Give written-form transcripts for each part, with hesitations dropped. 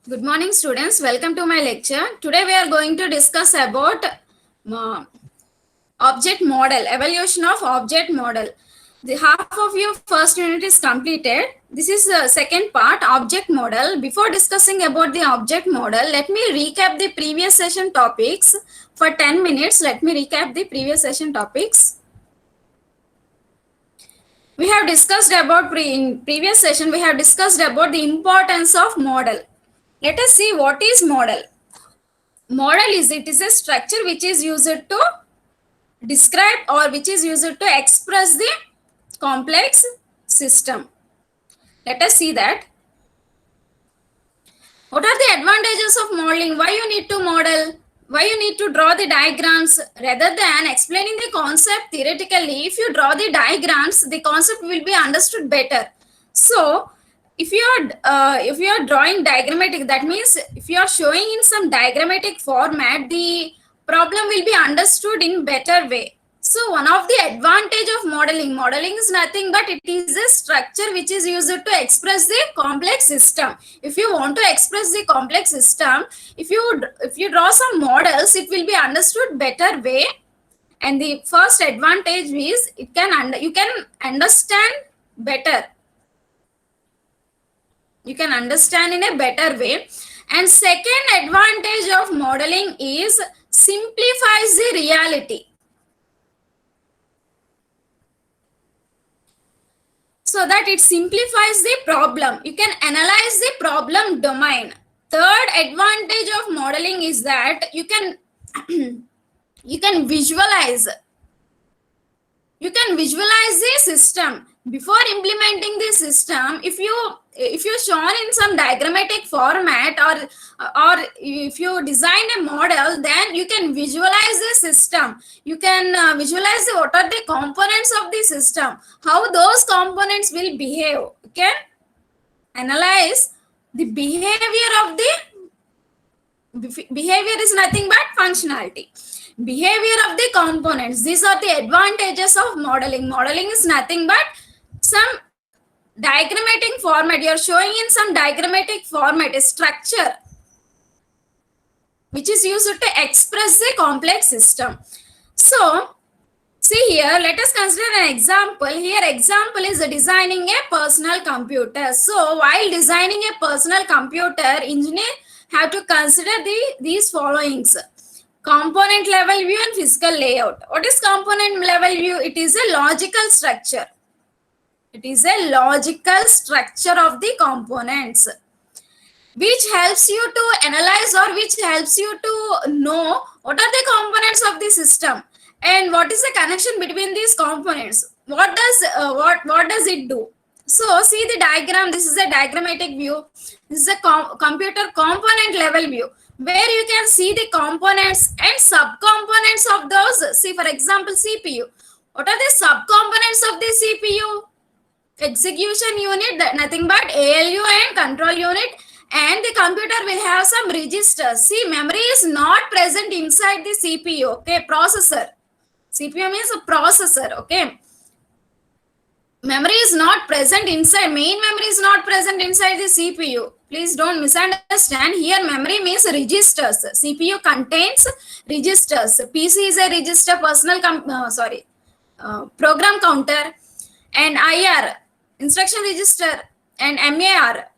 Good morning, students. Welcome to my lecture. Today we are going to discuss about object model, evolution of object model. The half of your first unit is completed. This is the second part, object model. Before discussing about the object model, let me recap the previous session topics for 10 minutes. Let me recap the previous session topics. We have discussed about in previous session, we have discussed about the importance of model. Let us see what is model. Model is a structure which is used to describe or which is used to express the complex system. Let us see that. What are the advantages of modeling? Why you need to model? Why you need to draw the diagrams rather than explaining the concept theoretically? If you draw the diagrams, the concept will be understood better. So if you are drawing diagrammatic, that means if you are showing in some diagrammatic format, the problem will be understood in better way. So one of the advantage of modeling is nothing but it is a structure which is used to express the complex system. If you want to express the complex system, if you draw some models, it will be understood better way. And the first advantage is you can understand better. You can understand in a better way. And second advantage of modeling is simplifies the reality. So that it simplifies the problem. You can analyze the problem domain. Third advantage of modeling is that you can you can visualize the system before implementing the system. If you shown in some diagrammatic format or if you design a model, then you can visualize the system. You can visualize what are the components of the system, how those components will behave. You can analyze the behavior of the behavior is nothing but functionality. Behavior of the components. These are the advantages of modeling. Modeling is nothing but some diagrammatic format. You are showing in some diagrammatic format a structure which is used to express the complex system. So see here, let us consider an example. Here example is designing a personal computer. So while designing a personal computer, engineer have to consider these followings: component level view and physical layout. What is component level view? It is a logical structure. It is a logical structure of the components, which helps you to analyze or which helps you to know what are the components of the system and what is the connection between these components. What does it do? So see the diagram. This is a diagrammatic view. This is a computer component level view, where you can see the components and subcomponents of those. See, for example, CPU. What are the subcomponents of the CPU? Execution unit, nothing but ALU and control unit, and the computer will have some registers. See, memory is not present inside the CPU. Okay, processor. CPU means a processor. Okay, memory is not present inside, main memory is not present inside the CPU. Please don't misunderstand. Here memory means registers. CPU contains registers. PC is a register, program counter, and IR, instruction register, and MAR,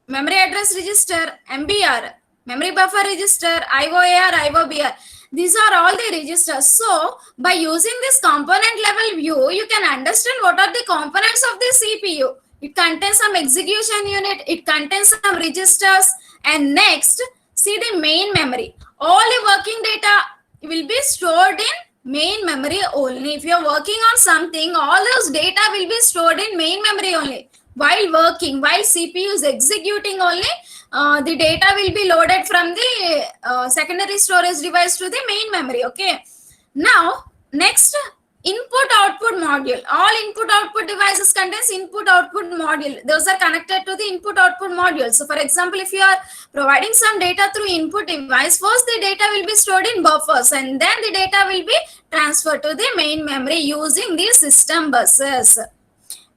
memory address register, MBR, memory buffer register, IOAR, IOBR. These are all the registers. So by using this component level view, you can understand what are the components of the CPU. It contains some execution unit, it contains some registers, and next, see the main memory. All the working data will be stored in main memory only. If you are working on something, all those data will be stored in main memory only. While working, while CPU is executing only, the data will be loaded from the secondary storage device to the main memory. Okay. Now, next, input output module. All input output devices contains input output module. Those are connected to the input output module. So for example, if you are providing some data through input device, first the data will be stored in buffers and then the data will be transferred to the main memory using the system buses,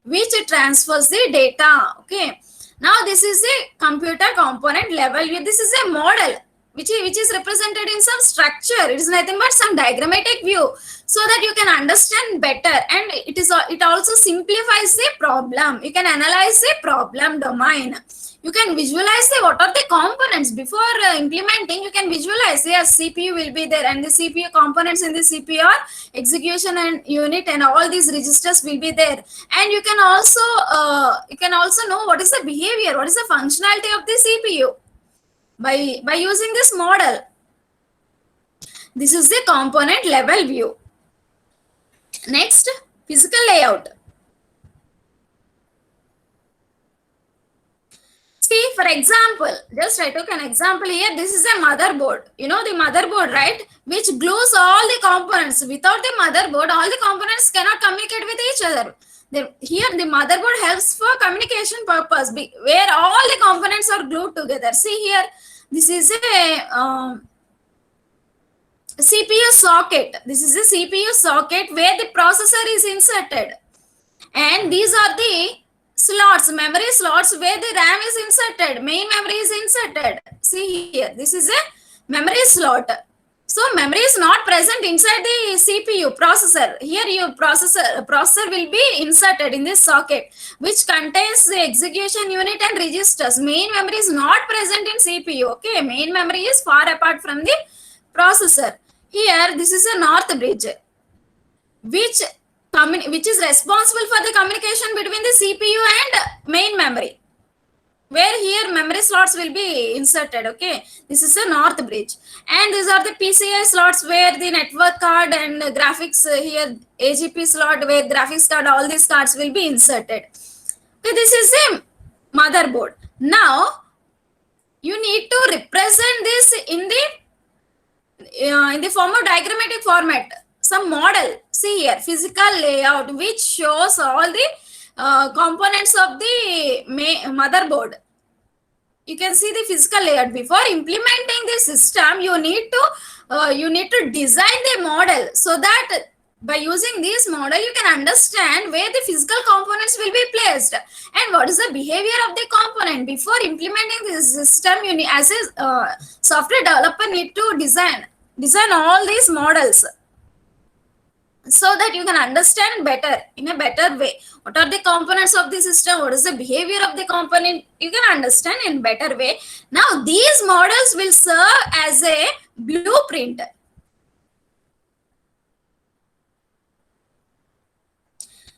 which transfers the data. Okay. Now this is a computer component level view. This is a model which is represented in some structure. It is nothing but some diagrammatic view, so that you can understand better, and it also simplifies the problem. You can analyze the problem domain. You can visualize what are the components before implementing. You can visualize, yes, CPU will be there, and the CPU components in the CPU are execution and unit, and all these registers will be there. And you can also know what is the behavior, what is the functionality of the CPU by using this model. This is the component level view. Next, physical layout. See, for example, just I took an example here. This is a motherboard. You know the motherboard, right? Which glues all the components. Without the motherboard, all the components cannot communicate with each other. Here, the motherboard helps for communication purpose, where all the components are glued together. See here, this is a CPU socket. This is a CPU socket where the processor is inserted, and these are the slots, memory slots, where the RAM is inserted, main memory is inserted. See here, this is a memory slot. So memory is not present inside the CPU processor. Here your processor will be inserted in this socket, which contains the execution unit and registers. Main memory is not present in CPU. Okay, main memory is far apart from the processor. Here, this is a north bridge, which is responsible for the communication between the CPU and main memory, where here memory slots will be inserted. Okay, this is a north bridge, and these are the PCI slots where the network card and graphics, here AGP slot where graphics card, all these cards will be inserted. Okay, this is a motherboard. Now you need to represent this in the form of diagrammatic format, some model. See here, physical layout, which shows all the components of the motherboard. You can see the physical layout. Before implementing the system, you need to design the model, so that by using this model you can understand where the physical components will be placed and what is the behavior of the component. Before implementing this system, you need, as a software developer, need to design all these models, so that you can understand better, in a better way, what are the components of the system, what is the behavior of the component. You can understand in better way. Now these models will serve as a blueprint.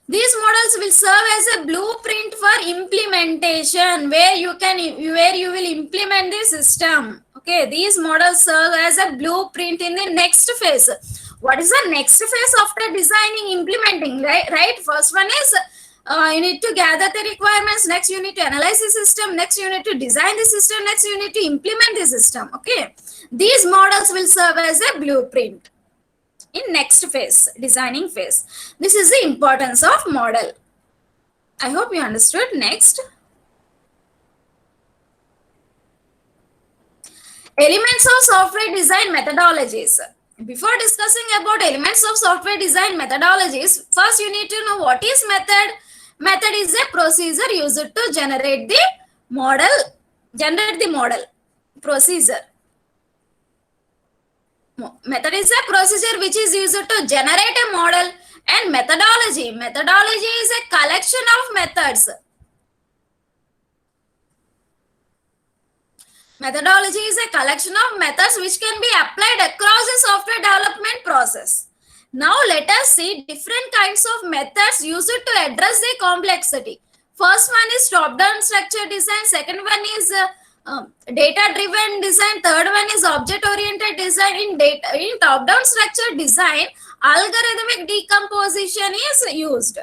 These models will serve as a blueprint for implementation, where you will implement the system. Okay, these models serve as a blueprint in the next phase. What is the next phase after designing, implementing? Right. First one is you need to gather the requirements. Next, you need to analyze the system. Next, you need to design the system. Next, you need to implement the system. Okay, these models will serve as a blueprint in next phase, designing phase. This is the importance of model. I hope you understood. Next, elements of software design methodologies. Before discussing about elements of software design methodologies, first you need to know what is method. Method is a procedure used to generate the model. Procedure. Method is a procedure which is used to generate a model. And methodology is a collection of methods. Methodology is a collection of methods which can be applied across the software development process. Now let us see different kinds of methods used to address the complexity. First one is top-down structure design. Second one is data-driven design. Third one is object-oriented design. In top-down structure design, algorithmic decomposition is used.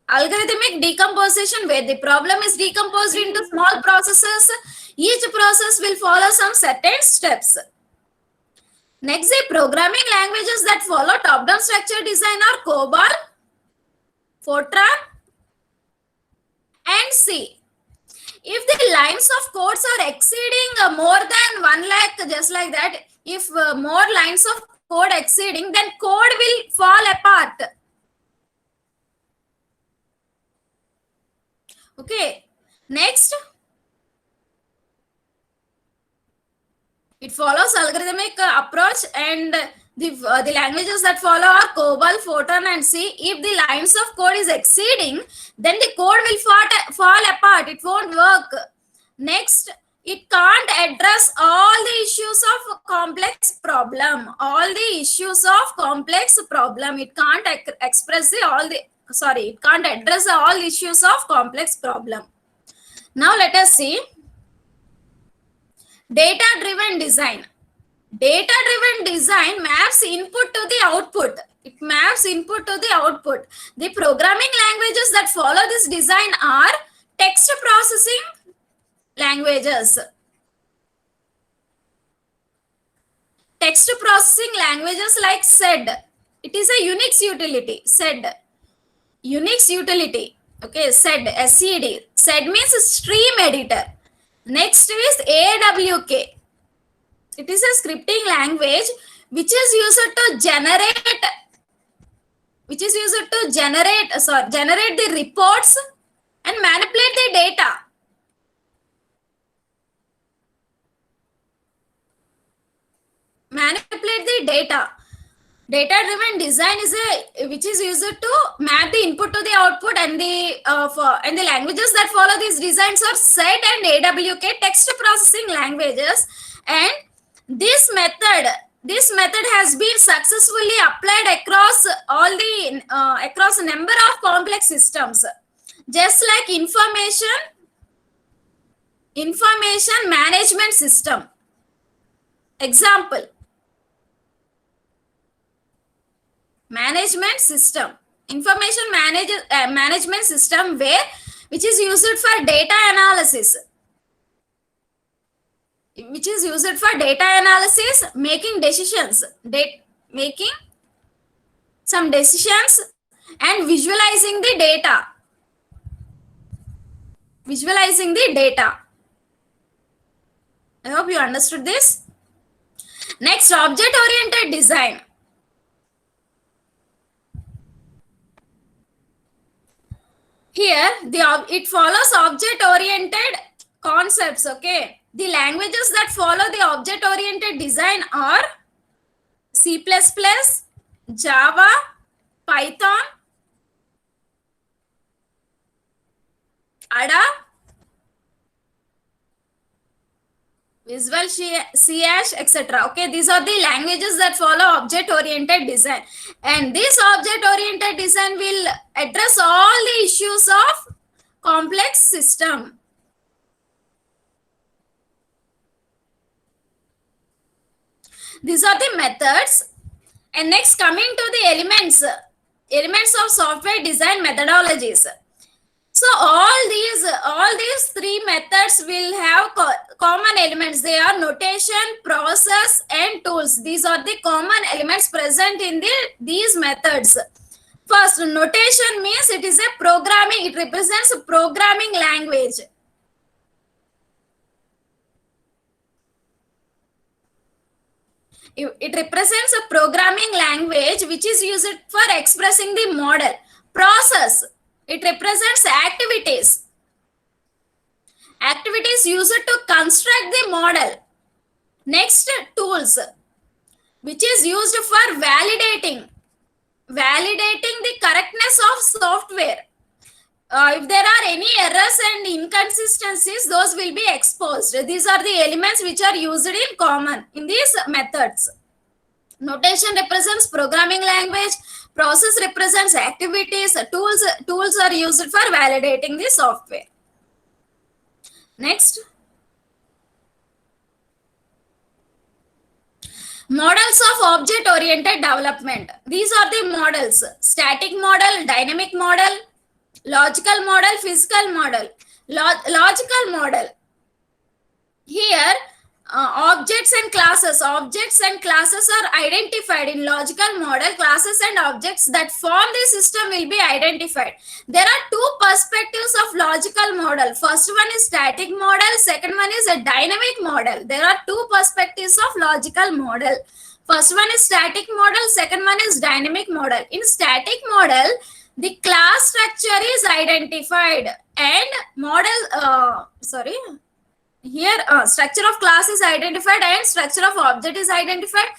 Algorithmic decomposition, where the problem is decomposed into small processes. Each process will follow some certain steps. Next, the programming languages that follow top-down structure design are COBOL, Fortran, and C. If the lines of codes are exceeding more than 1 lakh, just like that, if more lines of code exceeding, then code will fall apart. Okay. Next, it follows algorithmic approach, and the languages that follow are COBOL, Fortran, and C. If the lines of code is exceeding, then the code will fall apart. It won't work. Next, it can't address all the issues of complex problem. All the issues of complex problem. It can't express the all the sorry. It can't address all issues of complex problem. Now let us see data-driven design. Data-driven design maps input to the output. It maps input to the output. The programming languages that follow this design are text processing languages. Text processing languages like SED. It is a Unix utility. SED. Unix utility. Okay, SED. SED. SED means stream editor. Next is AWK. It is a scripting language which is used to generate generate the reports and manipulate the data. Data-driven design is which is used to map the input to the output, and the languages that follow these designs are SED and AWK, text processing languages. And this method has been successfully applied across all the across a number of complex systems, just like information management system. Example, management system, information management system, which is used for data analysis. Making decisions, making some decisions, and visualizing the data. I hope you understood this. Next, object-oriented design. Here, it follows object-oriented concepts. Okay, the languages that follow the object-oriented design are C++, Java, Python, Ada, Visual C#, etc. Okay, these are the languages that follow object-oriented design, and this object-oriented design will address all the issues of complex system. These are the methods. And next, coming to the elements of software design methodologies. So all these three methods will have common elements. They are notation, process, and tools. These are the common elements present in these methods. First, notation means it is a programming. It represents a programming language. It represents a programming language which is used for expressing the model. Process, it represents activities used to construct the model. Next, tools, which is used for validating the correctness of software. If there are any errors and inconsistencies, those will be exposed. These are the elements which are used in common in these methods. Notation represents programming language. Process represents activities. Tools are used for validating the software. Next, models of object-oriented development. These are the models: static model, dynamic model, logical model, physical model. Logical model. Here, objects and classes are identified in logical model. Classes and objects that form the system will be identified. There are two perspectives of logical model. First one is static model. Second one is a dynamic model. There are two perspectives of logical model. First one is static model. Second one is dynamic model. In static model, the class structure is identified and here structure of class is identified and structure of object is identified,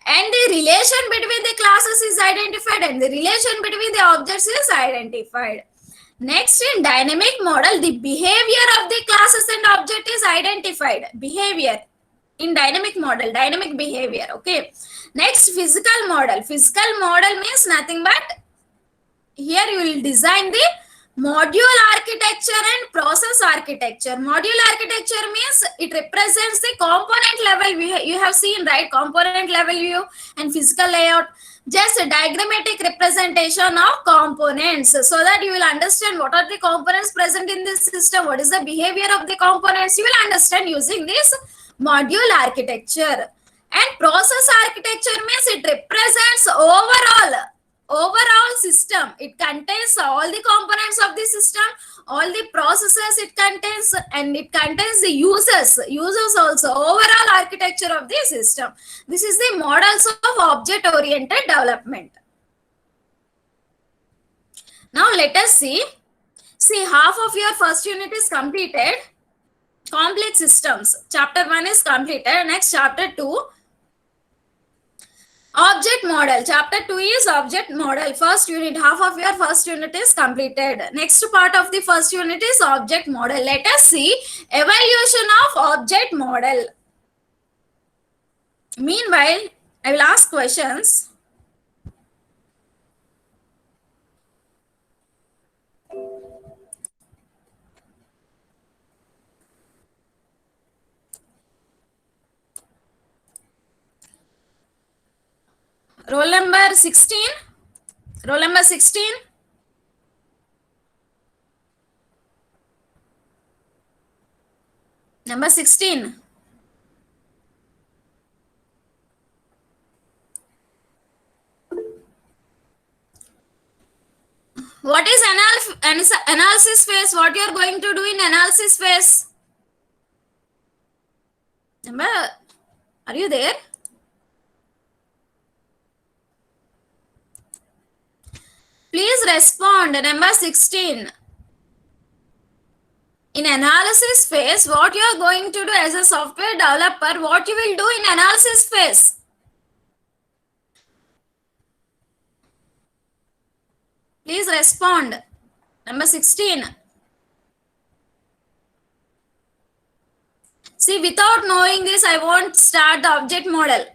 and the relation between the classes is identified and the relation between the objects is identified. Next, in dynamic model, the behavior of the classes and object is identified. Behavior in dynamic model, dynamic behavior. Okay. Next, physical model. Physical model means nothing but here you will design the module architecture and process architecture. Module architecture means it represents the component level. You have seen, right? Component level view and physical layout. Just a diagrammatic representation of components so that you will understand what are the components present in this system, what is the behavior of the components. You will understand using this module architecture. And process architecture means it represents overall system. It contains all the components of the system, all the processes it contains, and it contains the users also, overall architecture of the system. This is the models of object oriented development. Now let us see half of your first unit is completed. Complex systems, chapter 1 is completed. Next, chapter 2, object model. Chapter 2 is object model. First unit, half of your first unit is completed. Next part of the first unit is object model. Let us see evaluation of object model. Meanwhile, I will ask questions. Roll number 16. Roll number 16. Number 16. What is analysis phase? What you are going to do in analysis phase? Number, are you there? Please respond. Number 16. In analysis phase, what you are going to do as a software developer, what you will do in analysis phase? Please respond. Number 16. See, without knowing this, I won't start the object model.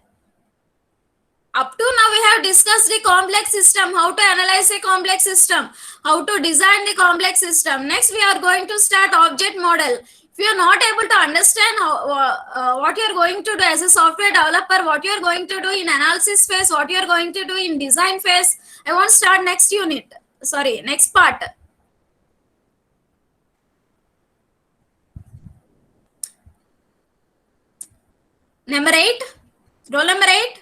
Up to now, we have discussed the complex system, how to analyze a complex system, how to design the complex system. Next, we are going to start object model. If you are not able to understand what you are going to do as a software developer, what you are going to do in analysis phase, what you are going to do in design phase, I want to start next unit. Sorry, next part. Number 8. Roll number 8.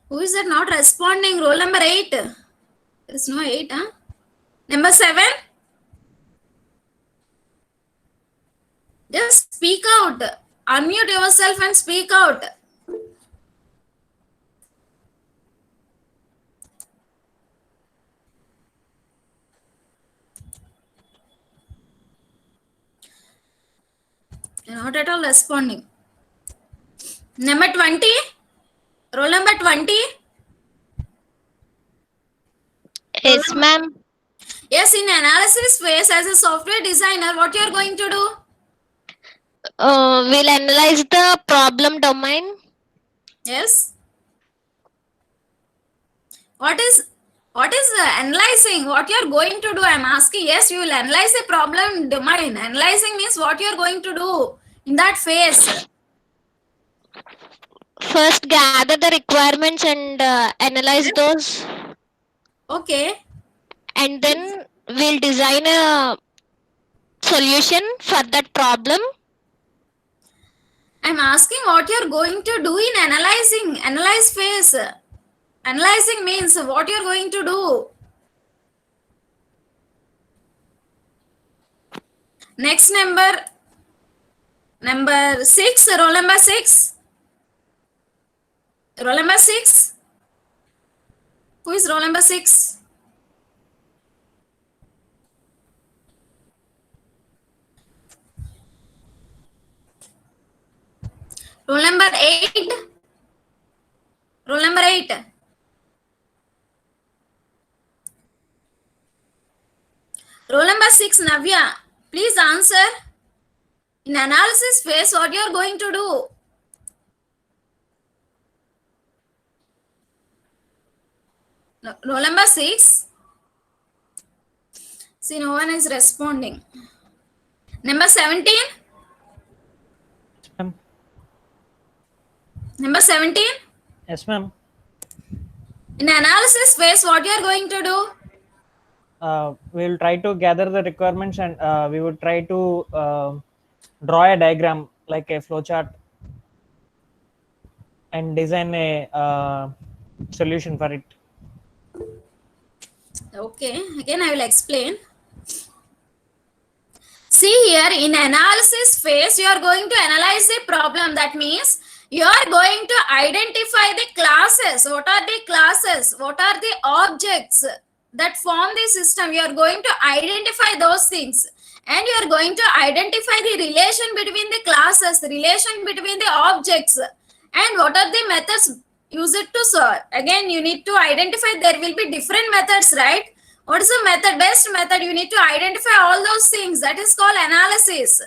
Who is that not responding? Roll number 8. There is no 8, huh? Number 7. Just speak out. Unmute yourself and speak out. You're not at all responding. Number 20. Roll number 20. Yes, ma'am. Yes, in analysis phase, as a software designer, what you are going to do? We'll analyze the problem domain. Yes. What is analyzing? What you are going to do? I am asking. Yes, you will analyze the problem domain. Analyzing means what you are going to do in that phase. First, gather the requirements and analyze those. Okay. And then we'll design a solution for that problem. I'm asking what you're going to do in analyze phase. Analyzing means what you're going to do. Next number 6, roll number 6. Roll number 6. Who is roll number 6? Roll number 8. Roll number 8. Roll number 6, Navya. Please answer. In analysis phase, what you are going to do? Roll number 6. See, no one is responding. Number 17. Ma'am. Number 17. Yes, ma'am. In analysis phase, what you are going to do? We will try to gather the requirements and we would try to draw a diagram like a flowchart and design a solution for it. Okay, again I will explain. See here, in analysis phase, you are going to analyze the problem. That means you are going to identify the classes. What are the classes? What are the objects that form the system? You are going to identify those things. And you are going to identify the relation between the classes, the relation between the objects. And what are the methods use it to solve? Again, you need to identify, there will be different methods, right? What is the method? Best method? You need to identify all those things. That is called analysis.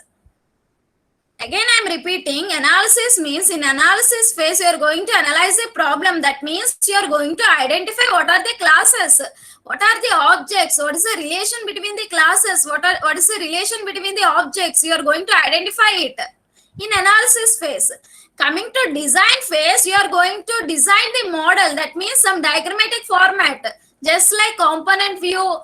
Again, I am repeating, analysis means in analysis phase, you are going to analyze the problem. That means you are going to identify what are the classes, what are the objects, what is the relation between the classes, what is the relation between the objects. You are going to identify it in analysis phase. Coming to design phase, you are going to design the model. That means some diagrammatic format, just like component view,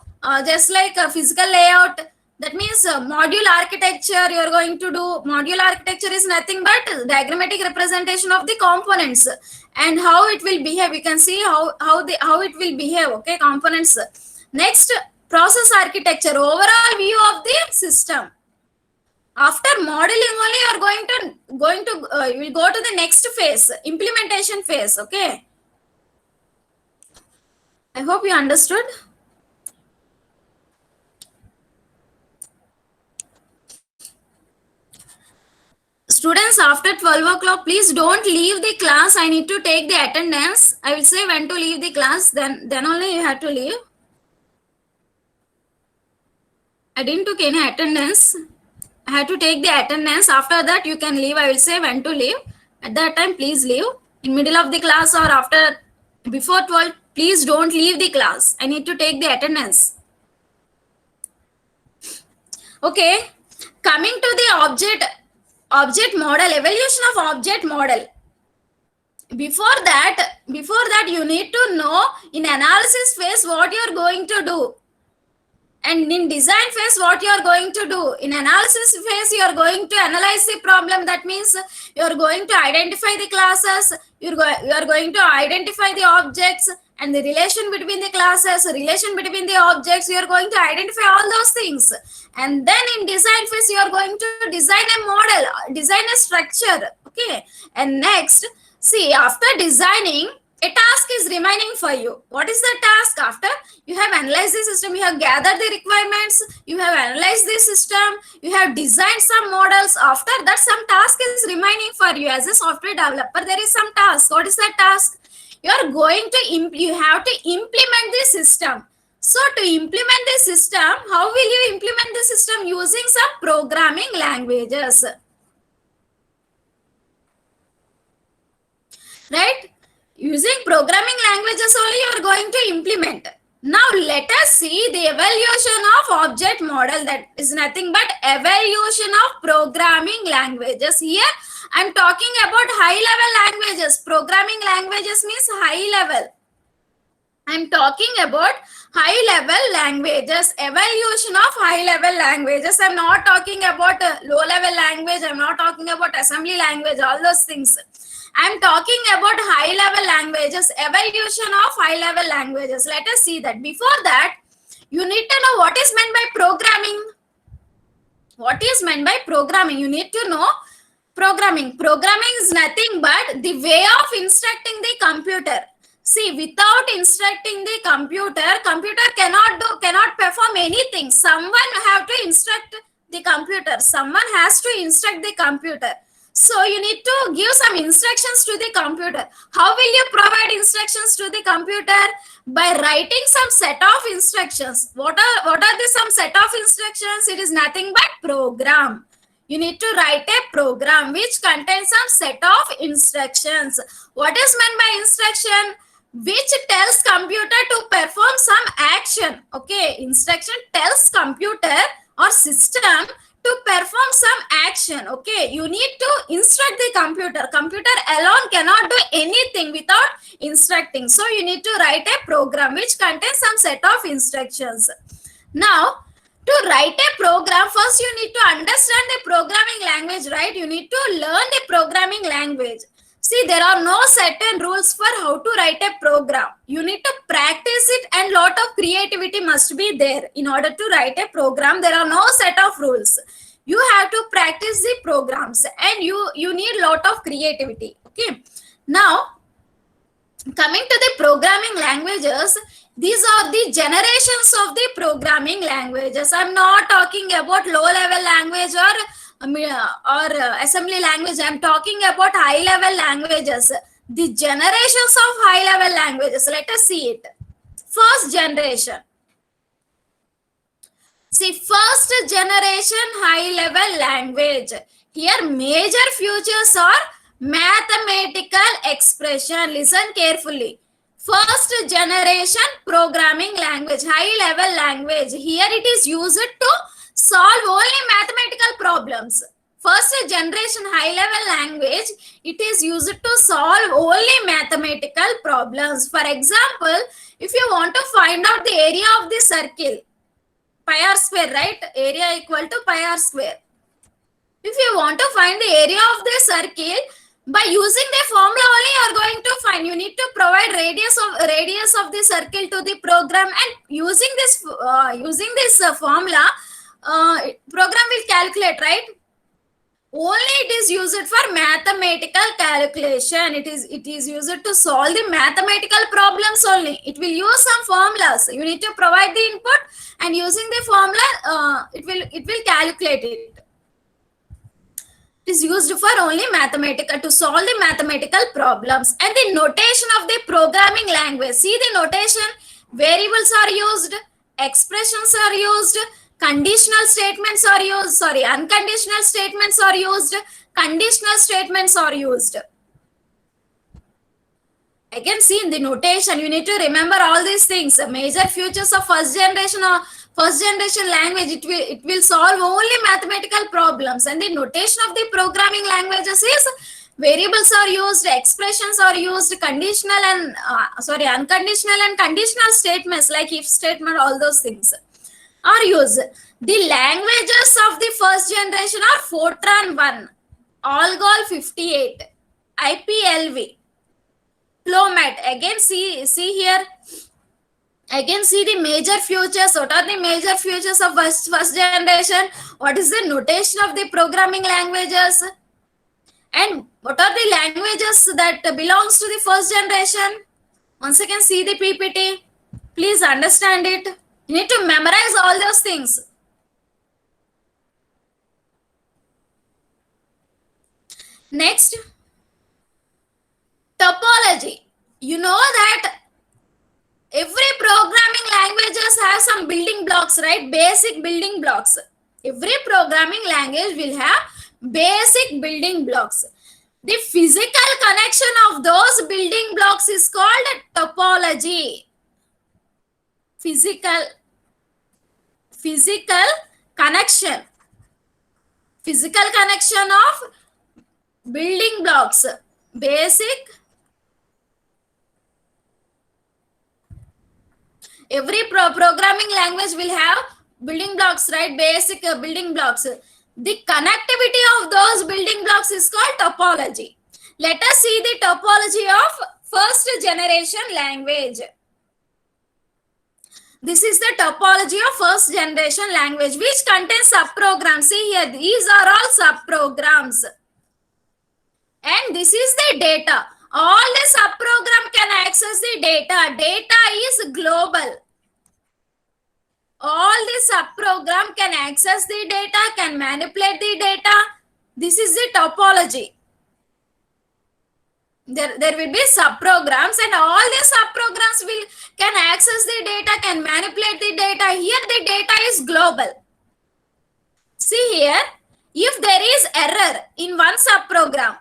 just like a physical layout. That means module architecture you are going to do. Module architecture is nothing but diagrammatic representation of the components and how it will behave. You can see how it will behave. Okay, components. Next, process architecture, overall view of the system. After modeling only you are you will go to the next phase, implementation phase. Okay, I hope you understood. Students, after 12 o'clock, please don't leave the class. I need to take the attendance. I will say when to leave the class, then only you have to leave. I didn't took any attendance. I had to take the attendance. After that, you can leave. I will say when to leave. At that time, please leave. In middle of the class or after, before 12, please don't leave the class. I need to take the attendance. Okay. Coming to the object model, evaluation of object model. Before that, you need to know in analysis phase what you are going to do. And in design phase, what you are going to do. In analysis phase, you are going to analyze the problem. That means you are going to identify the classes, you are going to identify the objects and the relation between the classes, relation between the objects. You are going to identify all those things. And then in design phase, you are going to design a model, design a structure. Okay. And next, see, after designing, a task is remaining for you. What is the task? After you have analyzed the system, you have gathered the requirements, you have analyzed the system, you have designed some models. After that, some task is remaining for you. As a software developer, there is some task. What is that task? You are going to you have to implement the system. So to implement the system, how will you implement the system? Using some programming languages, right? Using programming languages only you are going to implement. Now let us see the evaluation of object model. That is nothing but evaluation of programming languages. Here I am talking about high level languages. Programming languages means high level. I am talking about high level languages, evaluation of high level languages. I am not talking about low level language. I am not talking about assembly language, all those things. I am talking about high level languages, evaluation of high level languages. Let us see that. Before that, you need to know what is meant by programming. What is meant by programming? You need to know programming. Programming is nothing but the way of instructing the computer. See, without instructing the computer cannot perform anything. Someone have to instruct the computer. Someone has to instruct the computer. So you need to give some instructions to the computer. How will you provide instructions to the computer? By writing some set of instructions. What are the some set of instructions? It is nothing but program. You need to write a program which contains some set of instructions. What is meant by instruction? Which tells computer to perform some action. Okay, instruction tells computer or system to perform some action. Okay, you need to instruct the computer. Computer alone cannot do anything without instructing. So you need to write a program which contains some set of instructions. Now, to write a program, first you need to understand the programming language, right? You need to learn the programming language. See, there are no certain rules for how to write a program. You need to practice it, and lot of creativity must be there. In order to write a program, there are no set of rules. You have to practice the programs, and you need lot of creativity. Okay. Now, coming to the programming languages, these are the generations of the programming languages. I'm not talking about low level language or assembly language. I'm talking about high level languages. The generations of high level languages. Let us see it. First generation. See, first generation high level language. Here major features are mathematical expression. Listen carefully. First generation programming language, high level language. Here it is used to solve only mathematical problems. First generation high level language, it is used to solve only mathematical problems. For example, if you want to find out the area of the circle, pi r square, right? Area equal to pi r square. If you want to find the area of the circle, by using the formula only you are going to find. You need to provide radius of the circle to the program, and using this formula, program will calculate, right? Only it is used for mathematical calculation. It is used to solve the mathematical problems only. It will use some formulas. You need to provide the input, and using the formula, it will calculate it. Is used for only to solve the mathematical problems. And the notation of the programming language. See the notation. Variables are used, expressions are used, conditional statements are used, unconditional statements are used, conditional statements are used. Again, see in the notation, you need to remember all these things. Major features of first generation language, it will solve only mathematical problems. And the notation of the programming languages is variables are used, expressions are used, unconditional and conditional statements like if statement, all those things are used. The languages of the first generation are Fortran 1, Algol 58, IPLV, Flomat. Again, see here. Again, see the major features. What are the major features of first generation? What is the notation of the programming languages? And what are the languages that belongs to the first generation? Once again, see the PPT. Please understand it. You need to memorize all those things. Next, topology. You know that every programming languages have some building blocks, right? Basic building blocks. Every programming language will have basic building blocks. The physical connection of those building blocks is called topology. Physical connection. Physical connection of building blocks. Basic. Every programming language will have building blocks, right? Basic building blocks. The connectivity of those building blocks is called topology. Let us see the topology of first generation language. This is the topology of first generation language, which contains subprograms. See here, these are all subprograms. And this is the data. All the subprogram can access the data. Data is global. All the subprogram can access the data, can manipulate the data. This is the topology. There will be subprograms, and all the subprograms can access the data, can manipulate the data. Here the data is global. See here, if there is error in one subprogram,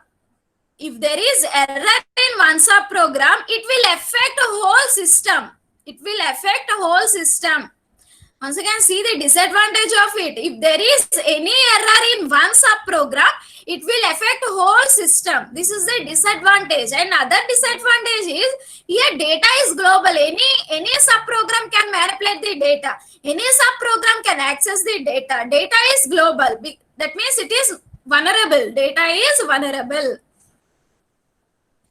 if there is error in one subprogram, it will affect a whole system. It will affect a whole system. Once again, see the disadvantage of it. If there is any error in one subprogram, it will affect the whole system. This is the disadvantage. And other disadvantage is here data is global. Any subprogram can manipulate the data. Any subprogram can access the data. Data is global. That means it is vulnerable. Data is vulnerable.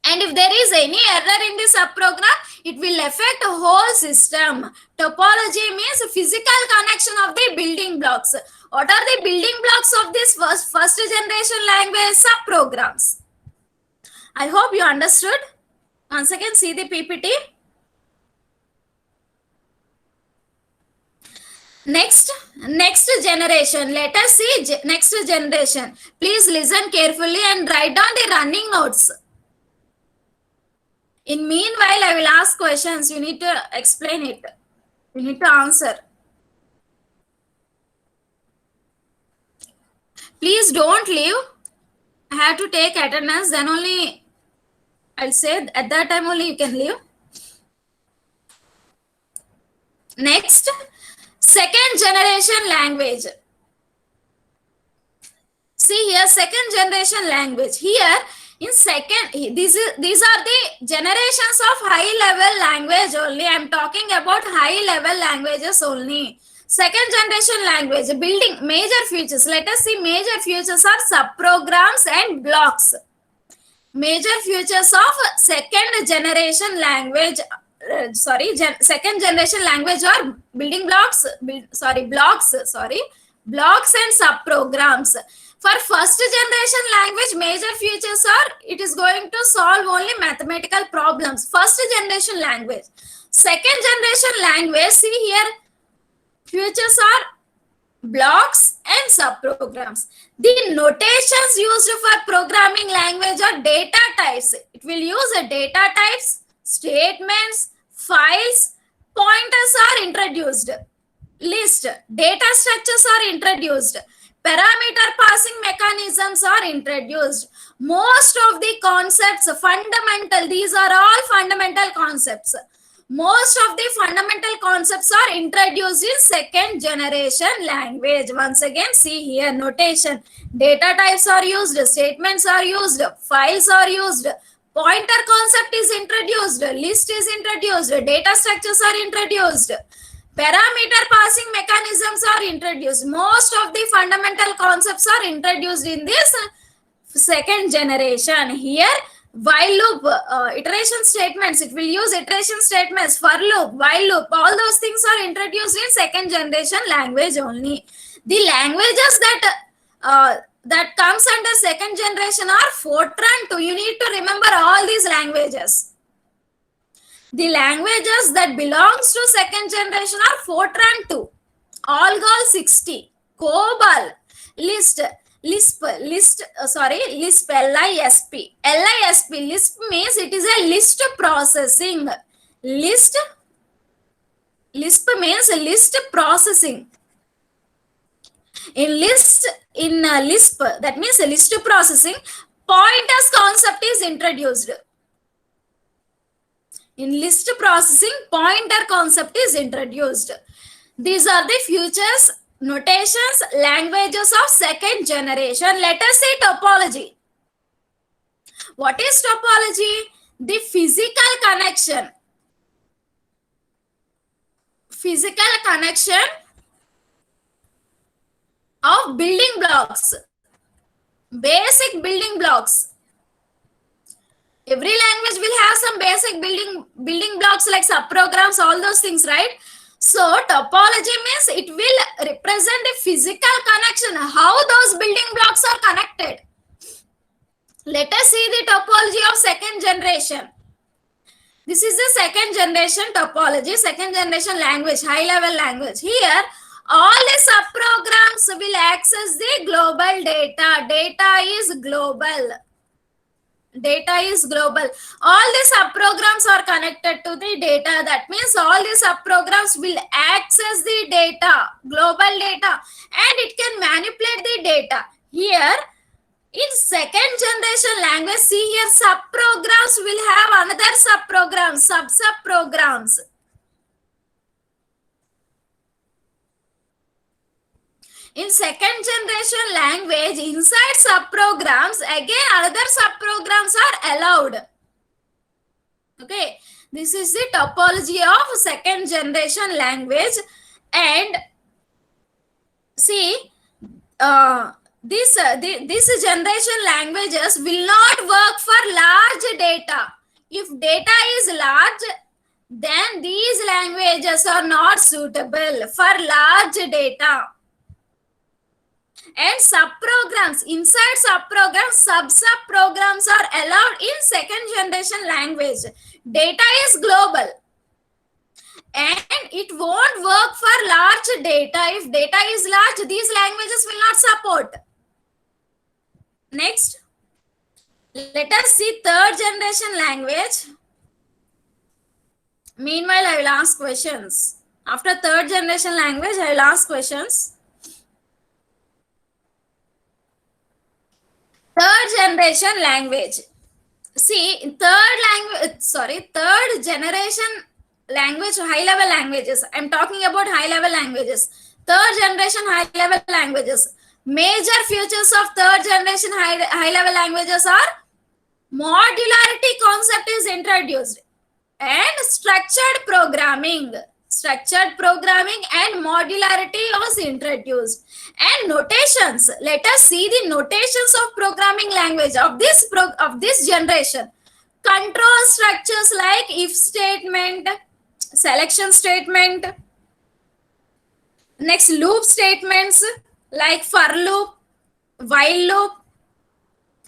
And if there is any error in the subprogram, it will affect the whole system. Topology means physical connection of the building blocks. What are the building blocks of this first generation language? Subprograms. I hope you understood. Once again, see the PPT. Next generation. Let us see next generation. Please listen carefully and write down the running notes. In meanwhile, I will ask questions. You need to explain it. You need to answer. Please don't leave. I have to take attendance. Then only I'll say at that time only you can leave. Next, second generation language. See here, second generation language. Here, in second, these are the generations of high level language only. I am talking about high level languages only. Second generation language, building major features. Let us see major features are subprograms and blocks. Major features of second generation language. Second generation language are building blocks. Blocks and subprograms. For first generation language, major features are it is going to solve only mathematical problems. First generation language. Second generation language, see here, features are blocks and subprograms. The notations used for programming language are data types. It will use a data types, statements, files, pointers are introduced. List, data structures are introduced. Parameter passing mechanisms are introduced. Most of the concepts, fundamental, these are all fundamental concepts. Most of the fundamental concepts are introduced in second generation language. Once again, see here, notation. Data types are used, statements are used, files are used, pointer concept is introduced, list is introduced, data structures are introduced. Parameter passing mechanisms are introduced. Most of the fundamental concepts are introduced in this second generation. Here, while loop, iteration statements, it will use iteration statements, for loop, while loop, all those things are introduced in second generation language only. The languages that comes under second generation are Fortran 2. You need to remember all these languages. The languages that belongs to second generation are Fortran 2, Algol 60, COBOL, Lisp, Lisp, Lisp, Lisp means it is a list processing. Lisp means list processing. In Lisp, that means list processing, pointers concept is introduced. In list processing, pointer concept is introduced. These are the features, notations, languages of second generation. Let us see topology. What is topology? The physical connection. Physical connection of building blocks. Basic building blocks. Every language will have some basic building blocks like subprograms, all those things, right? So topology means it will represent a physical connection, how those building blocks are connected. Let us see the topology of second generation. This is the second generation topology, second generation language, high level language. Here, all the subprograms will access the global data. Data is global. Data is global. All the subprograms are connected to the data. That means all the subprograms will access the data, global data, and it can manipulate the data. Here, in second generation language, see here, subprograms will have another subprogram, subprograms. In second generation language, inside subprograms, again another subprograms are allowed. Okay, this is the topology of second generation language. And see, this generation languages will not work for large data. If data is large, then these languages are not suitable for large data. And subprograms, inside subprograms, subprograms are allowed in second generation language. Data is global and it won't work for large data. If data is large, these languages will not support. Next, let us see third generation language. Meanwhile, I will ask questions. After third generation language, I will ask questions. Third generation language. See, third generation language, high level languages. I'm talking about high level languages. Third generation high level languages. Major features of third generation high level languages are modularity concept is introduced and structured programming and modularity was introduced. And notations, let us see the notations of programming language of this generation. Control structures like if statement, selection statement, next loop statements like for loop, while loop,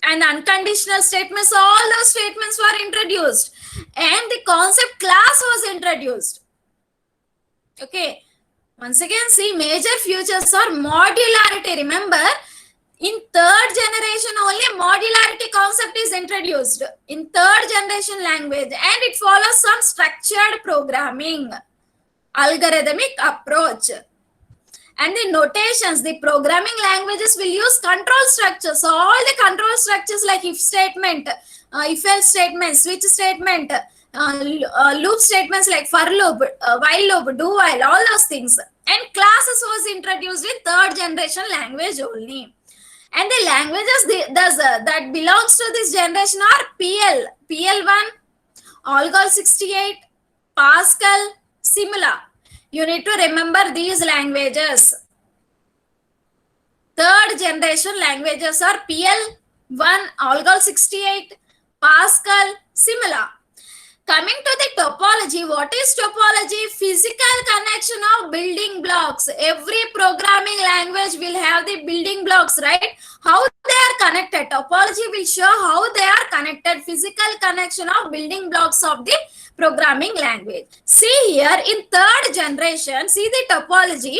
and unconditional statements. All those statements were introduced and the concept class was introduced. Okay, once again, see, major features are modularity. Remember, in third generation only modularity concept is introduced in third generation language, and it follows some structured programming, algorithmic approach. And the notations, the programming languages will use control structures. So all the control structures like if statement, if else statement, switch statement, loop statements like for loop, while loop, do while, all those things. And classes was introduced in third generation language only. And the languages that belongs to this generation are PL1, Algol 68, Pascal, Simula. You need to remember these languages. Third generation languages are PL1, Algol 68, Pascal, Simula. Coming to the topology, what is topology? Physical connection of building blocks. Every programming language will have the building blocks, right? How they are connected. Topology will show how they are connected. Physical connection of building blocks of the programming language. See here in third generation, see the topology.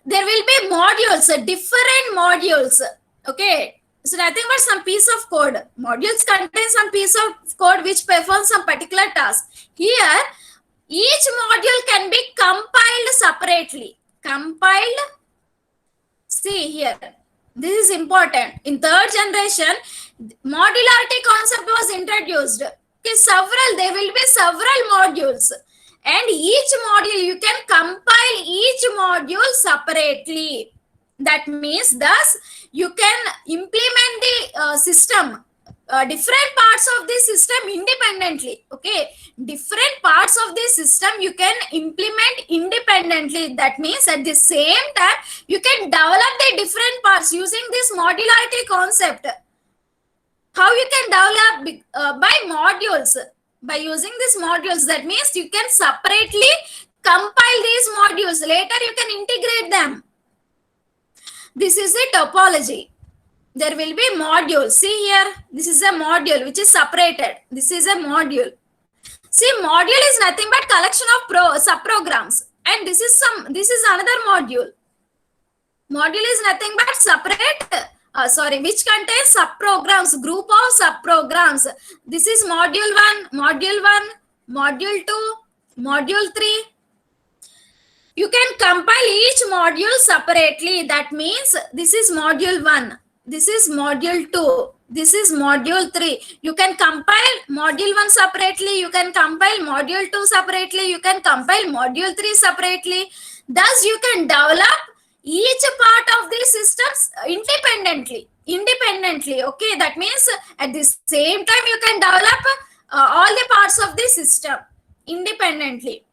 There will be modules, different modules. Okay. So nothing but some piece of code. Modules contain some piece of code which performs some particular task. Here, each module can be compiled separately. Compiled. See here. This is important. In third generation, modularity concept was introduced. Okay, there will be several modules. And each module, you can compile each module separately. That means thus you can implement the system, different parts of the system independently. Okay, different parts of the system you can implement independently. That means at the same time you can develop the different parts using this modularity concept. How you can develop by modules, by using these modules. That means you can separately compile these modules. Later you can integrate them. This is a topology. There will be modules. See here, this is a module which is separated. This is a module. See, module is nothing but collection of subprograms, and this is another module. Module is nothing but separate, which contains subprograms, group of subprograms. This is module 1, module 2, module 3. You can compile each module separately. That means this is module 1, this is module 2, this is module 3. You can compile module 1 separately, you can compile module 2 separately, you can compile module 3 separately. Thus, you can develop each part of these systems independently. Okay, that means at the same time you can develop all the parts of the system independently.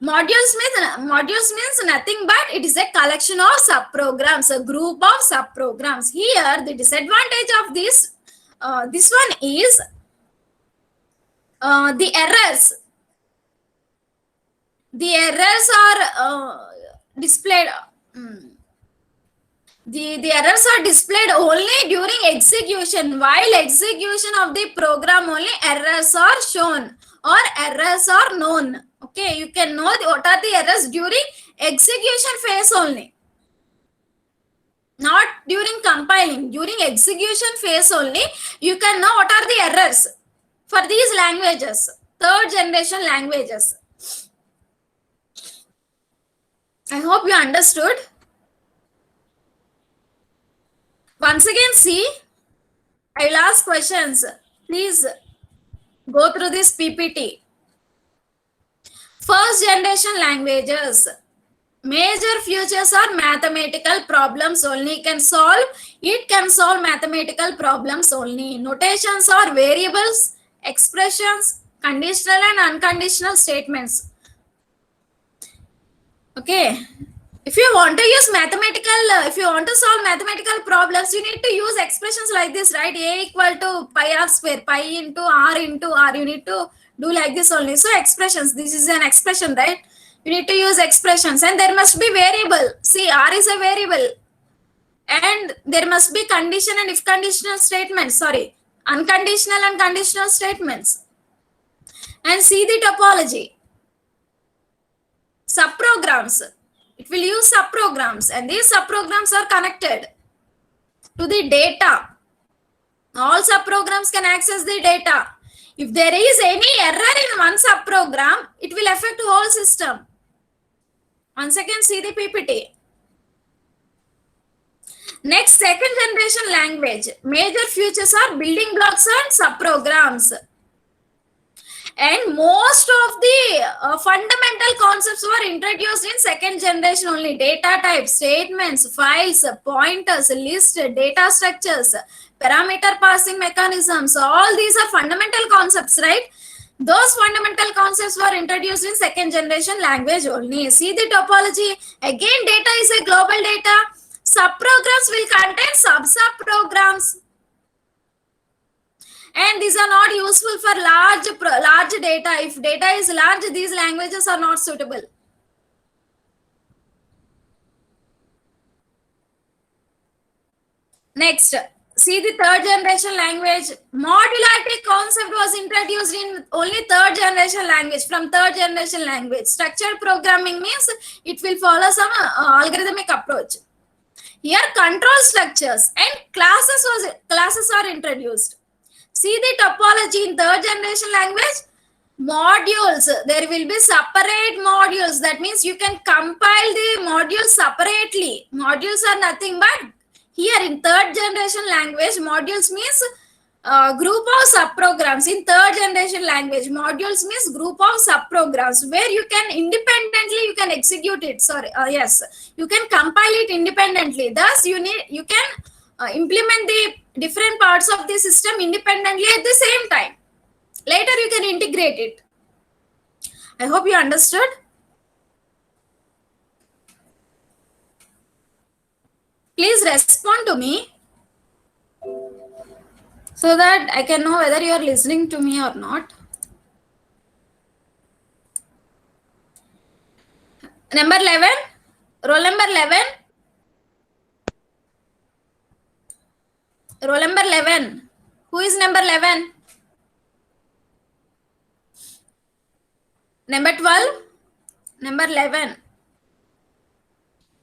Modules means nothing but it is a collection of subprograms, a group of subprograms. Here, the disadvantage of this one is the errors. The errors are displayed. The errors are displayed only during execution. While execution of the program, only errors are shown or errors are known. Okay, you can know what are the errors during execution phase only, not during compiling. During execution phase only, you can know what are the errors for these languages, third generation languages. I hope you understood. Once again, see, I will ask questions. Please go through this PPT. First generation languages. Major features are mathematical problems only. It can solve mathematical problems only. Notations are variables, expressions, conditional and unconditional statements. Okay. If you want to use if you want to solve mathematical problems, you need to use expressions like this, right? A equal to pi r square, pi into r. You need to do like this only. So expressions, this is an expression, right? You need to use expressions, and there must be variable. See, r is a variable, and there must be condition and if conditional statements. Sorry, unconditional and conditional statements. And see the topology. Subprograms. It will use subprograms, and these subprograms are connected to the data. All subprograms can access the data. If there is any error in one subprogram, it will affect the whole system. Once again, see the PPT. Next, second generation language. Major features are building blocks and subprograms. And most of the fundamental concepts were introduced in second generation only. Data types, statements, files, pointers, list, data structures, parameter passing mechanisms. All these are fundamental concepts, right? Those fundamental concepts were introduced in second generation language only. See the topology. Again, data is a global data. Subprograms will contain sub-subprograms. And these are not useful for large data. If data is large, these languages are not suitable. Next, see the third generation language. Modularity concept was introduced in only third generation language. From third generation language, structured programming means it will follow some algorithmic approach. Here, control structures and classes are introduced. See the topology in third generation language. Modules, there will be separate modules. That means you can compile the modules separately. Modules are nothing but, here in third generation language, modules means group of subprograms. In third generation language, modules means group of subprograms where you can independently execute it. You can compile it independently. Thus, you can implement the different parts of the system independently at the same time. Later, you can integrate it. I hope you understood. Please respond to me so that I can know whether you are listening to me or not. Number 11. Roll number 11. Roll number 11. Who is number 11? Number 12. Number 11.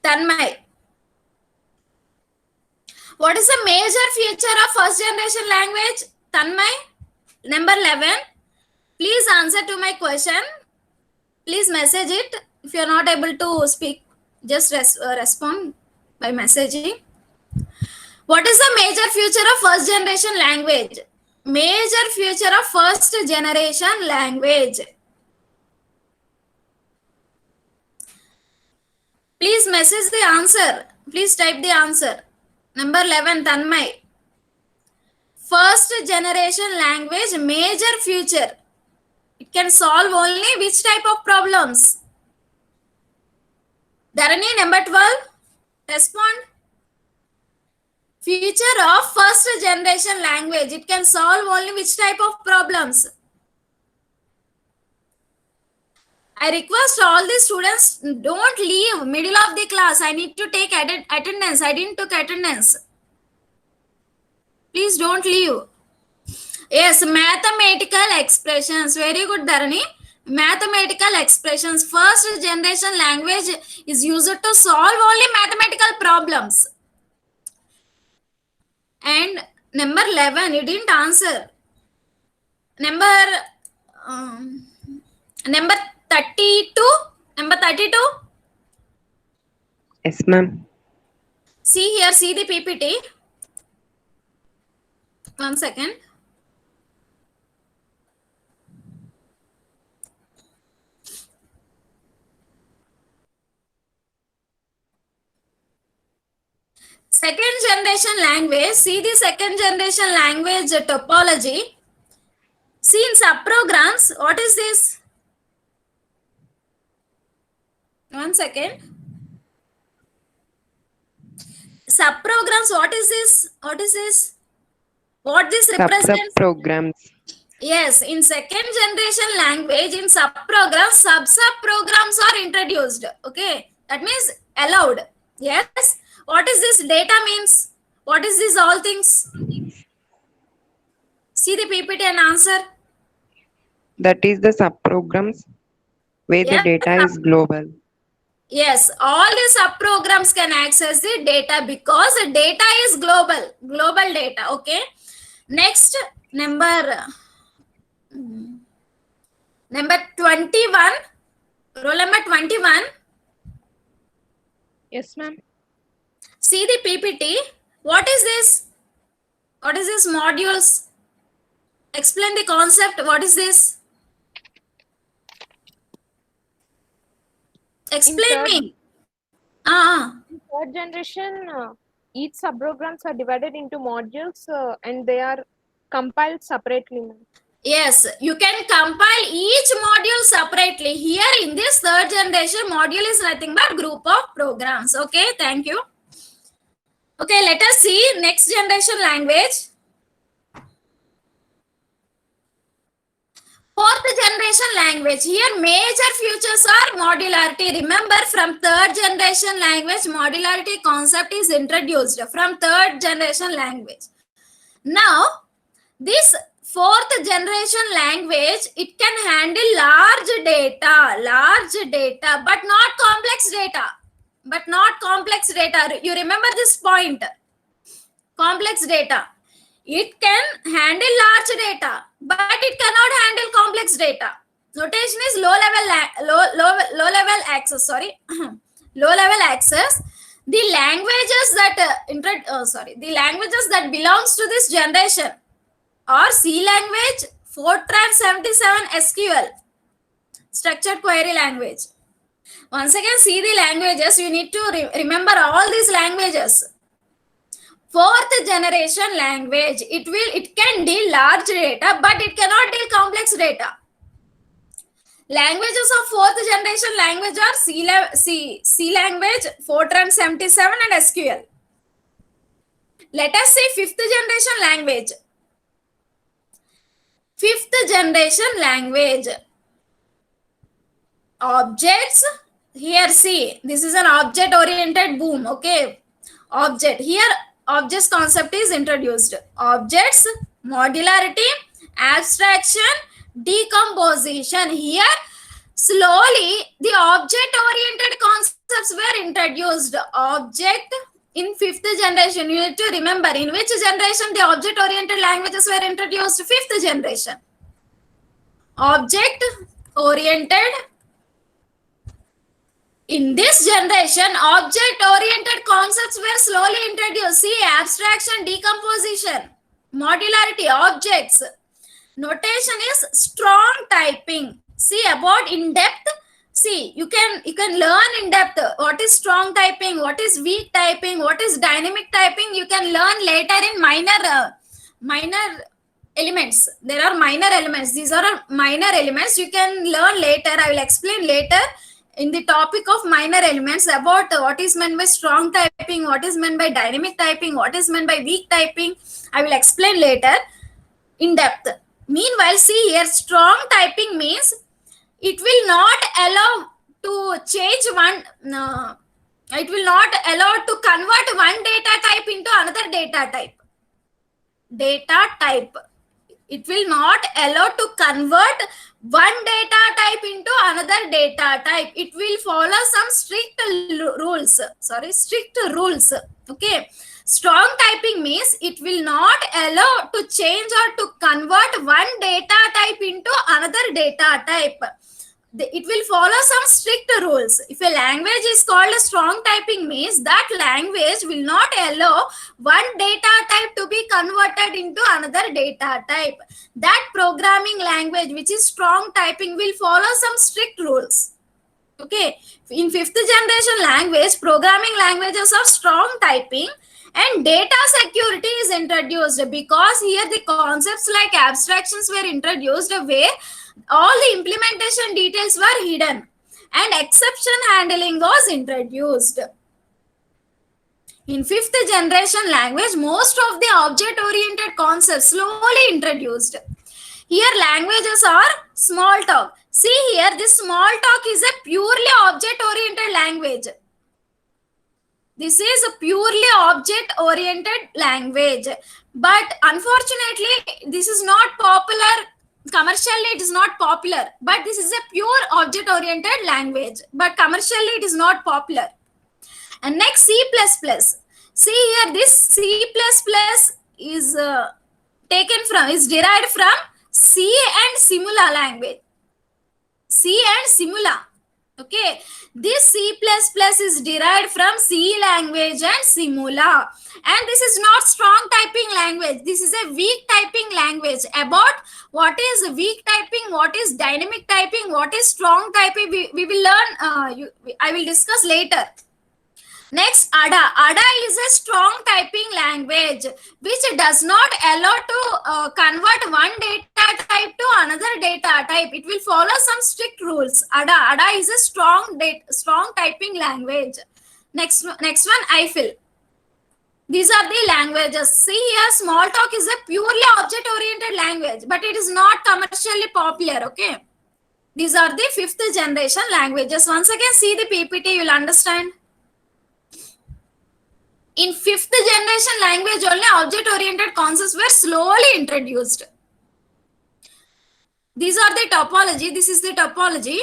Tanmay. What is the major feature of first generation language? Tanmay. Number 11. Please answer to my question. Please message it. If you are not able to speak, just respond by messaging. What is the major feature of first generation language? Major feature of first generation language. Please message the answer. Please type the answer. Number 11, Tanmay. First generation language, major feature. It can solve only which type of problems? Dharani, number 12. Respond. Feature of first generation language. It can solve only which type of problems? I request all the students, don't leave middle of the class. I need to take attendance. I didn't take attendance. Please don't leave. Yes, mathematical expressions. Very good, Dharani. Mathematical expressions. First generation language is used to solve only mathematical problems. And number 11, you didn't answer. Number 32. Number 32. Yes, ma'am. See here, see the PPT. 1 second. Second generation language. See the second generation language topology. See in subprograms, what is this? 1 second. Subprograms, what is this? What is this? What this represents? Subprograms. Yes, in second generation language, in subprograms, sub-subprograms are introduced. Okay, that means allowed. Yes. What is this data means? What is this all things? See the PPT and answer. That is the subprograms where the Yes, data is global. Yes, all the subprograms can access the data because the data is global. Global data. Okay. Next, number 21. Roll number 21. Yes, ma'am. See the PPT. What is this? What is this modules? Explain the concept. What is this? Explain me. In third generation, each subprograms are divided into modules and they are compiled separately. Yes, you can compile each module separately. Here in this third generation, module is nothing but group of programs. Okay, thank you. Okay, let us see next generation language. Fourth generation language. Here major features are modularity. Remember, from third generation language, modularity concept is introduced from third generation language. Now, this fourth generation language, it can handle large data, but not complex data. But not complex data. You remember this point. Complex data. It can handle large data, but it cannot handle complex data. Notation is low level access. Sorry, low level access. The languages that the languages that belongs to this generation are C language, Fortran 77 SQL, structured query language. Once again, see the languages. You need to remember all these languages. Fourth generation language, it can deal large data, but it cannot deal complex data. Languages of fourth generation language are C language, Fortran 77 and SQL. Let us see fifth generation language. Fifth generation language. Objects, here see, this is an object oriented boom. Okay, object, here objects concept is introduced. Objects, modularity, abstraction, decomposition. Here slowly the object oriented concepts were introduced. Object in fifth generation, you need to remember in which generation the object oriented languages were introduced. Fifth generation. Object oriented. In this generation, object-oriented concepts were slowly introduced. See, abstraction, decomposition, modularity, objects. Notation is strong typing. See, about in-depth. See, you can learn in depth what is strong typing, what is weak typing, what is dynamic typing. You can learn later in minor elements. There are minor elements. These are minor elements. You can learn later. I will explain later in the topic of minor elements about what is meant by strong typing, what is meant by dynamic typing, what is meant by weak typing. I will explain later in depth. Meanwhile, see here, strong typing means it will not allow to change one, it will not allow to convert one data type into another data type. Data type. It will not allow to convert one data type into another data type. It will follow some strict rules. Strict rules. Okay. Strong typing means it will not allow to change or to convert one data type into another data type. It will follow some strict rules. If a language is called a strong typing means that language will not allow one data type to be converted into another data type. That programming language which is strong typing will follow some strict rules. Okay. In fifth generation language, programming languages are strong typing and data security is introduced because here the concepts like abstractions were introduced where all the implementation details were hidden and exception handling was introduced. In fifth generation language, most of the object-oriented concepts slowly introduced. Here languages are Smalltalk. See here, this Smalltalk is a purely object-oriented language. This is a purely object-oriented language. But unfortunately, this is not popular. Commercially, it is not popular. But this is a pure object-oriented language. But commercially, it is not popular. And next, C++. See here, this C++ is derived from C and Simula language. C and Simula. Okay, this C++ is derived from C language and Simula. And this is not strong typing language. This is a weak typing language. About what is weak typing, what is dynamic typing, what is strong typing, we will learn, I will discuss later. Next, ADA. ADA is a strong typing language which does not allow to convert one data type to another data type. It will follow some strict rules. ADA. ADA is a strong typing language. Next one, Eiffel. These are the languages. See here, Smalltalk is a purely object-oriented language, but it is not commercially popular. Okay. These are the fifth generation languages. Once again, see the PPT, you will understand. In fifth generation language, only object-oriented concepts were slowly introduced. These are the topology. This is the topology.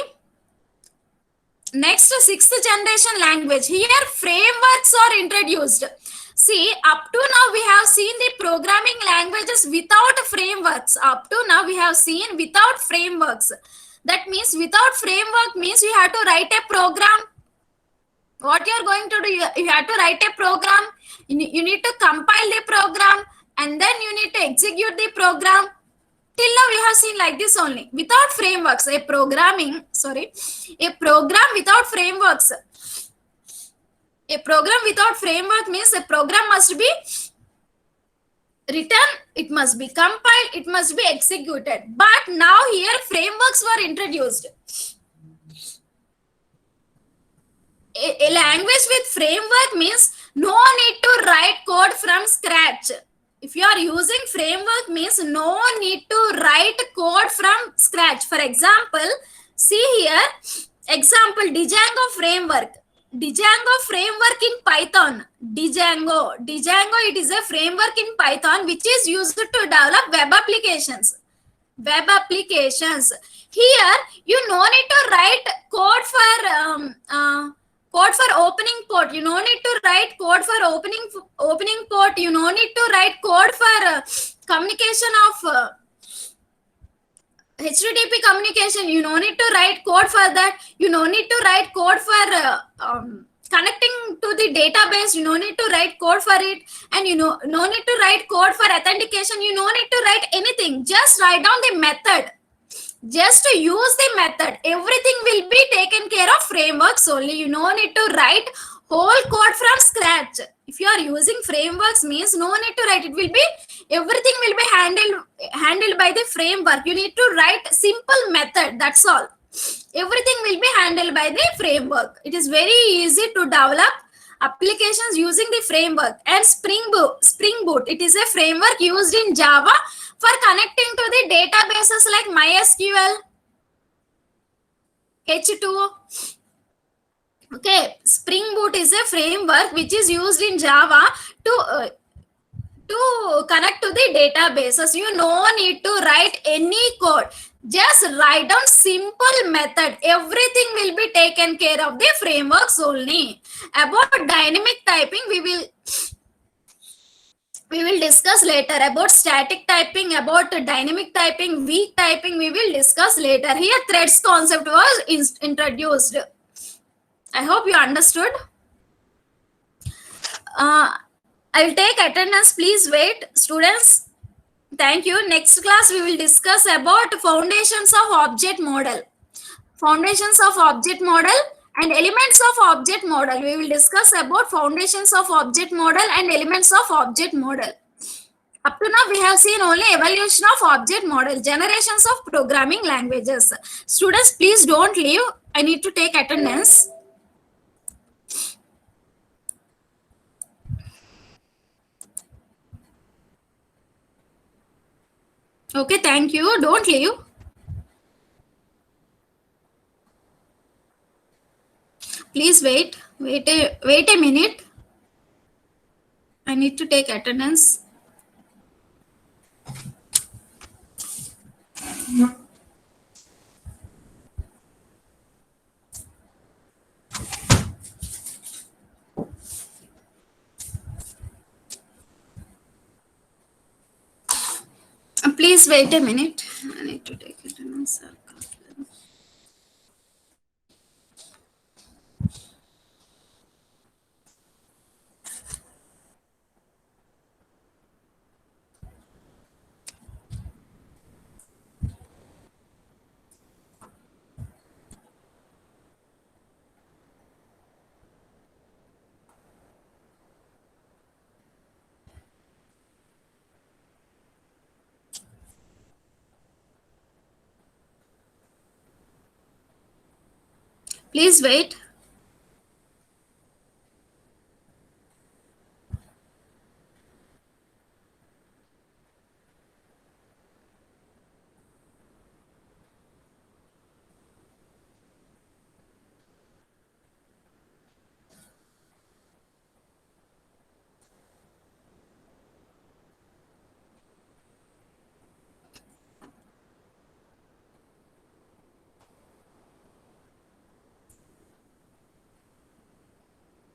Next, sixth generation language. Here, frameworks are introduced. See, up to now we have seen the programming languages without frameworks. Up to now we have seen without frameworks. That means without framework means you have to write a program. What you are going to do, you have to write a program, you need to compile the program, and then you need to execute the program. Till now we have seen like this only, without frameworks. A program without frameworks. A program without framework means a program must be written, it must be compiled, it must be executed. But now here frameworks were introduced. A language with framework means no need to write code from scratch. If you are using framework means no need to write code from scratch. For example, see here, Example, Django framework. Django framework in Python. Django, it is a framework in Python which is used to develop web applications. Here, you no need to write code for opening port. You no need to write code for opening port. You no need to write code for communication of HTTP communication. You no need to write code for that. You no need to write code for connecting to the database. You no need to write code for it, and no need to write code for authentication. You no need to write anything. Just write down the method. Just to use the method. Everything will be taken care of frameworks only. You no need to write whole code from scratch. If you are using frameworks, means no need to write. It will be everything will be handled by the framework. You need to write simple method. That's all. Everything will be handled by the framework. It is very easy to develop applications using the framework. And Spring Boot. It is a framework used in Java for connecting to the databases like MySQL, H2. Okay, Spring Boot is a framework which is used in Java to connect to the databases. You no need to write any code. Just write down simple method. Everything will be taken care of the frameworks only. About dynamic typing, we will discuss later. About static typing, about dynamic typing, weak typing, we will discuss later. Here, threads concept was introduced. I hope you understood. I'll take attendance. Please wait, students. Thank you. Next class, we will discuss about foundations of object model. Foundations of object model and elements of object model. We will discuss about foundations of object model and elements of object model. Up to now, we have seen only evolution of object model, generations of programming languages. Students, please don't leave. I need to take attendance. Okay, thank you. Don't leave. Please wait. Wait a minute. I need to take attendance. Please wait a minute. I need to take attendance. Please wait.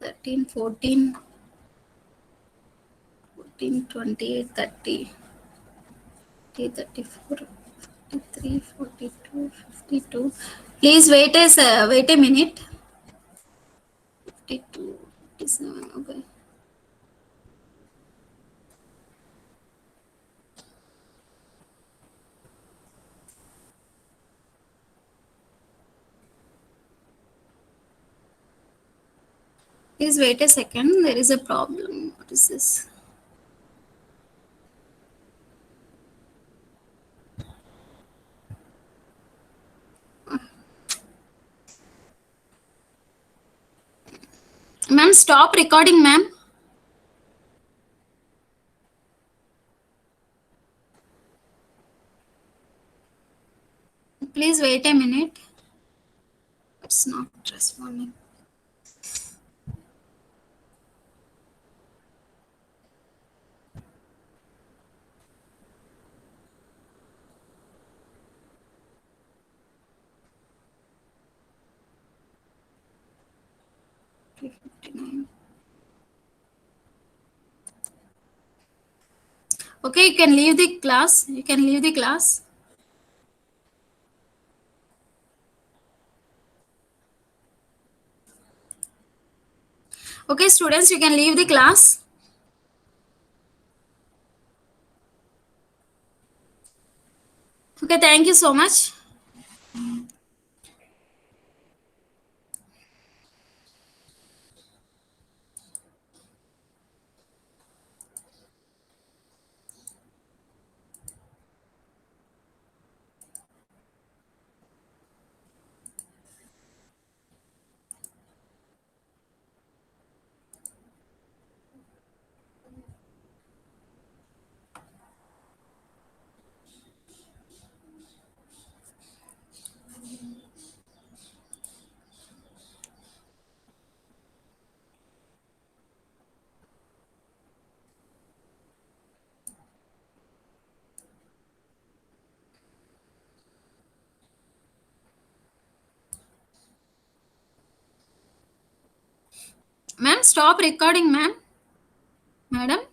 Thirteen, 14, 28, 30, 34, 43, 42, 52. Please wait a minute. 52, 57. Okay. Please wait a second. There is a problem. What is this? Ma'am, stop recording, ma'am. Please wait a minute. It's not responding. Okay, you can leave the class. You can leave the class. Okay, students, you can leave the class. Okay, thank you so much. Ma'am, stop recording, ma'am. Madam.